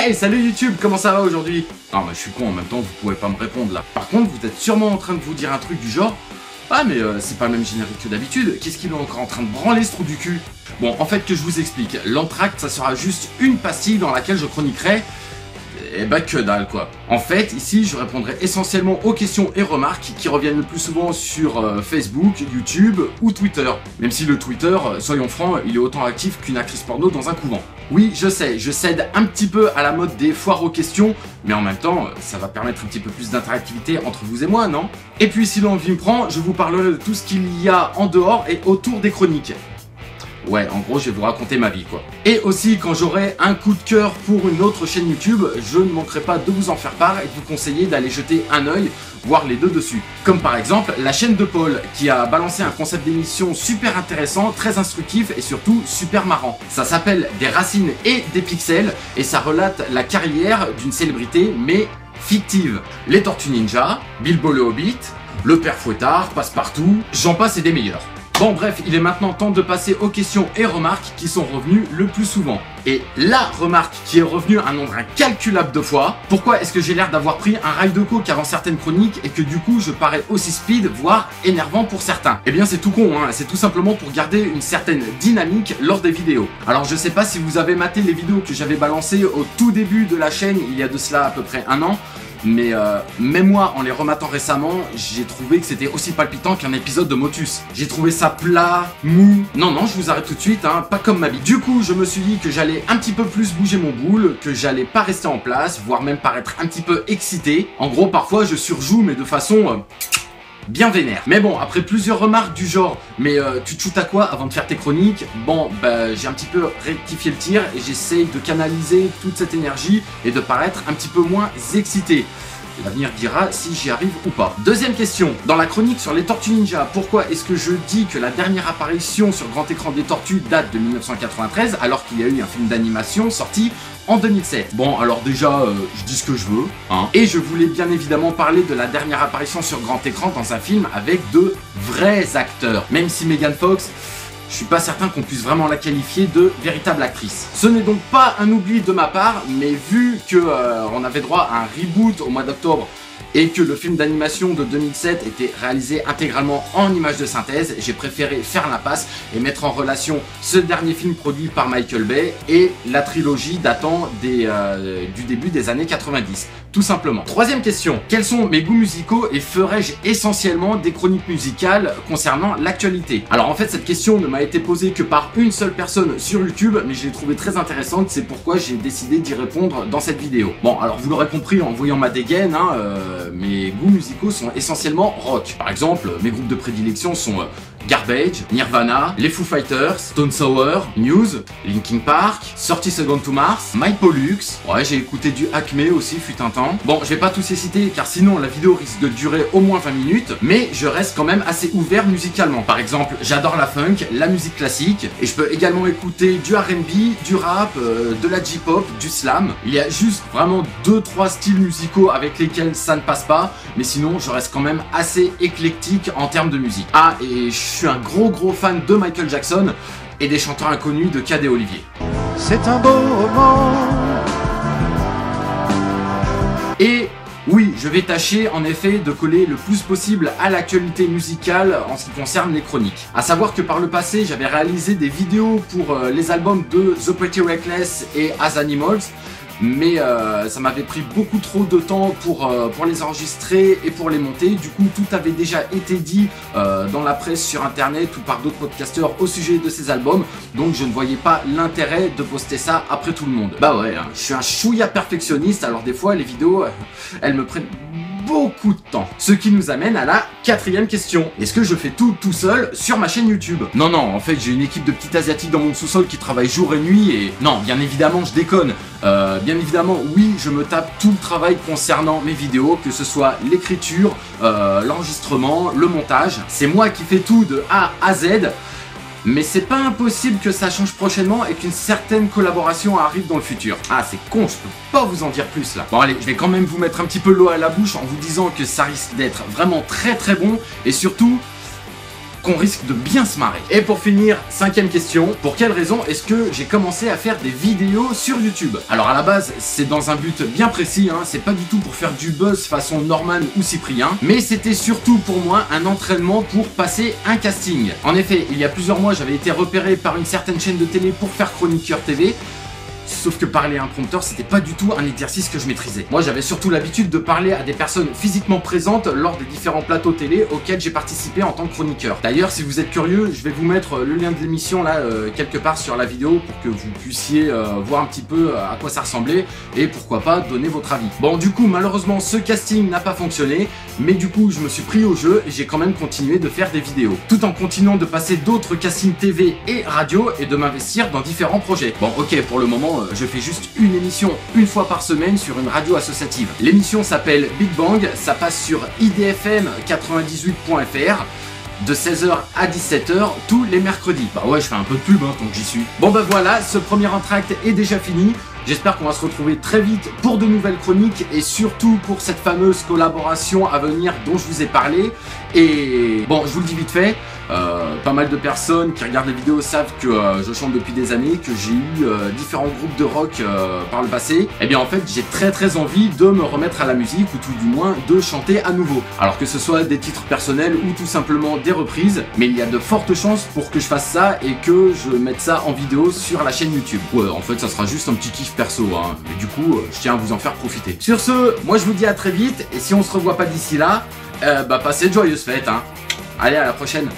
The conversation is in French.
Hey, salut YouTube, comment ça va aujourd'hui? Non, mais je suis con, en même temps, vous pouvez pas me répondre là. Par contre, vous êtes sûrement en train de vous dire un truc du genre: ah, mais c'est pas le même générique que d'habitude, qu'est-ce qu'il est encore en train de branler ce trou du cul? Bon, en fait, que je vous explique, l'entracte, ça sera juste une pastille dans laquelle je chroniquerai. Et bah que dalle quoi. En fait, ici, je répondrai essentiellement aux questions et remarques qui reviennent le plus souvent sur Facebook, YouTube ou Twitter. Même si le Twitter, soyons francs, il est autant actif qu'une actrice porno dans un couvent. Oui, je sais, je cède un petit peu à la mode des foires aux questions, mais en même temps, ça va permettre un petit peu plus d'interactivité entre vous et moi, non? Et puis si l'envie me prend, je vous parlerai de tout ce qu'il y a en dehors et autour des chroniques. Ouais, en gros, je vais vous raconter ma vie, quoi. Et aussi, quand j'aurai un coup de cœur pour une autre chaîne YouTube, je ne manquerai pas de vous en faire part et de vous conseiller d'aller jeter un œil, voire les deux dessus. Comme par exemple, la chaîne de Paul, qui a balancé un concept d'émission super intéressant, très instructif et surtout super marrant. Ça s'appelle Des racines et des pixels, et ça relate la carrière d'une célébrité, mais fictive. Les Tortues Ninja, Bilbo le Hobbit, le Père Fouettard, Passepartout, j'en passe et des meilleurs. Bon bref, il est maintenant temps de passer aux questions et remarques qui sont revenues le plus souvent. Et la remarque qui est revenue un nombre incalculable de fois: pourquoi est-ce que j'ai l'air d'avoir pris un rail de coke avant certaines chroniques et que du coup je parais aussi speed, voire énervant pour certains? Eh bien c'est tout con, hein, c'est tout simplement pour garder une certaine dynamique lors des vidéos. Alors je sais pas si vous avez maté les vidéos que j'avais balancées au tout début de la chaîne, il y a de cela à peu près un an. Mais même moi, en les rematant récemment, j'ai trouvé que c'était aussi palpitant qu'un épisode de Motus. J'ai trouvé ça plat, mou. Non, je vous arrête tout de suite, hein, pas comme ma vie. Du coup, je me suis dit que j'allais un petit peu plus bouger mon boule, que j'allais pas rester en place, voire même paraître un petit peu excité. En gros, parfois, je surjoue, mais de façon bien vénère. Mais bon, après plusieurs remarques du genre: mais tu te shootes à quoi avant de faire tes chroniques? Bon, bah j'ai un petit peu rectifié le tir et j'essaye de canaliser toute cette énergie et de paraître un petit peu moins excité. L'avenir dira si j'y arrive ou pas. Deuxième question. Dans la chronique sur les Tortues Ninja, pourquoi est-ce que je dis que la dernière apparition sur grand écran des Tortues date de 1993 alors qu'il y a eu un film d'animation sorti en 2007? Bon, alors déjà, je dis ce que je veux, hein. Et je voulais bien évidemment parler de la dernière apparition sur grand écran dans un film avec de vrais acteurs. Même si Megan Fox, je suis pas certain qu'on puisse vraiment la qualifier de véritable actrice. Ce n'est donc pas un oubli de ma part, mais vu que on avait droit à un reboot au mois d'octobre et que le film d'animation de 2007 était réalisé intégralement en images de synthèse, j'ai préféré faire l'impasse et mettre en relation ce dernier film produit par Michael Bay et la trilogie datant du début des années 90. Tout simplement. Troisième question. Quels sont mes goûts musicaux et ferais-je essentiellement des chroniques musicales concernant l'actualité? Alors en fait, cette question ne m'a été posée que par une seule personne sur YouTube, mais je l'ai trouvée très intéressante, c'est pourquoi j'ai décidé d'y répondre dans cette vidéo. Bon, alors vous l'aurez compris en voyant ma dégaine, hein, mes goûts musicaux sont essentiellement rock. Par exemple, mes groupes de prédilection sont Garbage, Nirvana, les Foo Fighters, Stone Sour, Muse, Linkin Park, 30 Seconds to Mars, My Pollux. Ouais, j'ai écouté du Acme aussi, fut un temps. Bon, je vais pas tous les citer car sinon la vidéo risque de durer au moins 20 minutes, mais je reste quand même assez ouvert musicalement. Par exemple, j'adore la funk, la musique classique, et je peux également écouter du R&B, du rap, de la J-pop, du slam. Il y a juste vraiment 2-3 styles musicaux avec lesquels ça ne passe pas, mais sinon je reste quand même assez éclectique en termes de musique. Ah, et je suis un gros fan de Michael Jackson et des chanteurs inconnus de Cadet Olivier. C'est un beau roman. Et oui, je vais tâcher en effet de coller le plus possible à l'actualité musicale en ce qui concerne les chroniques. A savoir que par le passé, j'avais réalisé des vidéos pour les albums de The Pretty Reckless et As Animals, mais ça m'avait pris beaucoup trop de temps pour les enregistrer et pour les monter. Du coup, tout avait déjà été dit dans la presse, sur internet ou par d'autres podcasteurs au sujet de ces albums, donc je ne voyais pas l'intérêt de poster ça après tout le monde. Bah ouais, hein, je suis un chouïa perfectionniste, alors des fois les vidéos, elles me prennent beaucoup de temps. Ce qui nous amène à la quatrième question. Est-ce que je fais tout seul sur ma chaîne YouTube? Non, en fait j'ai une équipe de petits asiatiques dans mon sous-sol qui travaillent jour et nuit et... Non, bien évidemment je déconne. Bien évidemment, oui, je me tape tout le travail concernant mes vidéos, que ce soit l'écriture, l'enregistrement, le montage. C'est moi qui fais tout de A à Z. Mais c'est pas impossible que ça change prochainement et qu'une certaine collaboration arrive dans le futur. Ah, c'est con, je peux pas vous en dire plus là. Bon allez, je vais quand même vous mettre un petit peu l'eau à la bouche en vous disant que ça risque d'être vraiment très bon et surtout qu'on risque de bien se marrer. Et pour finir, 5e question, pour quelle raison est-ce que j'ai commencé à faire des vidéos sur YouTube? Alors à la base, c'est dans un but bien précis, hein, c'est pas du tout pour faire du buzz façon Norman ou Cyprien, mais c'était surtout pour moi un entraînement pour passer un casting. En effet, il y a plusieurs mois, j'avais été repéré par une certaine chaîne de télé pour faire chroniqueur TV. Sauf que parler à un prompteur, c'était pas du tout un exercice que je maîtrisais. Moi, j'avais surtout l'habitude de parler à des personnes physiquement présentes lors des différents plateaux télé auxquels j'ai participé en tant que chroniqueur. D'ailleurs, si vous êtes curieux, je vais vous mettre le lien de l'émission là quelque part sur la vidéo pour que vous puissiez voir un petit peu à quoi ça ressemblait et pourquoi pas donner votre avis. Bon, du coup, malheureusement, ce casting n'a pas fonctionné, mais du coup, je me suis pris au jeu et j'ai quand même continué de faire des vidéos, tout en continuant de passer d'autres castings TV et radio et de m'investir dans différents projets. Bon, ok, pour le moment, je fais juste une émission une fois par semaine sur une radio associative. L'émission s'appelle Big Bang, ça passe sur IDFM 98.fr de 16h à 17h tous les mercredis. Bah ouais, je fais un peu de pub hein, tant que j'y suis. Bon bah voilà, ce premier entracte est déjà fini. J'espère qu'on va se retrouver très vite pour de nouvelles chroniques et surtout pour cette fameuse collaboration à venir dont je vous ai parlé. Et bon, je vous le dis vite fait, pas mal de personnes qui regardent les vidéos savent que je chante depuis des années, que j'ai eu différents groupes de rock par le passé. Et bien en fait, j'ai très envie de me remettre à la musique ou tout du moins de chanter à nouveau. Alors que ce soit des titres personnels ou tout simplement des reprises, mais il y a de fortes chances pour que je fasse ça et que je mette ça en vidéo sur la chaîne YouTube. Ouais, en fait, ça sera juste un petit kiff perso, hein. Mais du coup, je tiens à vous en faire profiter. Sur ce, moi je vous dis à très vite, et si on se revoit pas d'ici là, bah passez de joyeuses fêtes, hein. Allez, à la prochaine.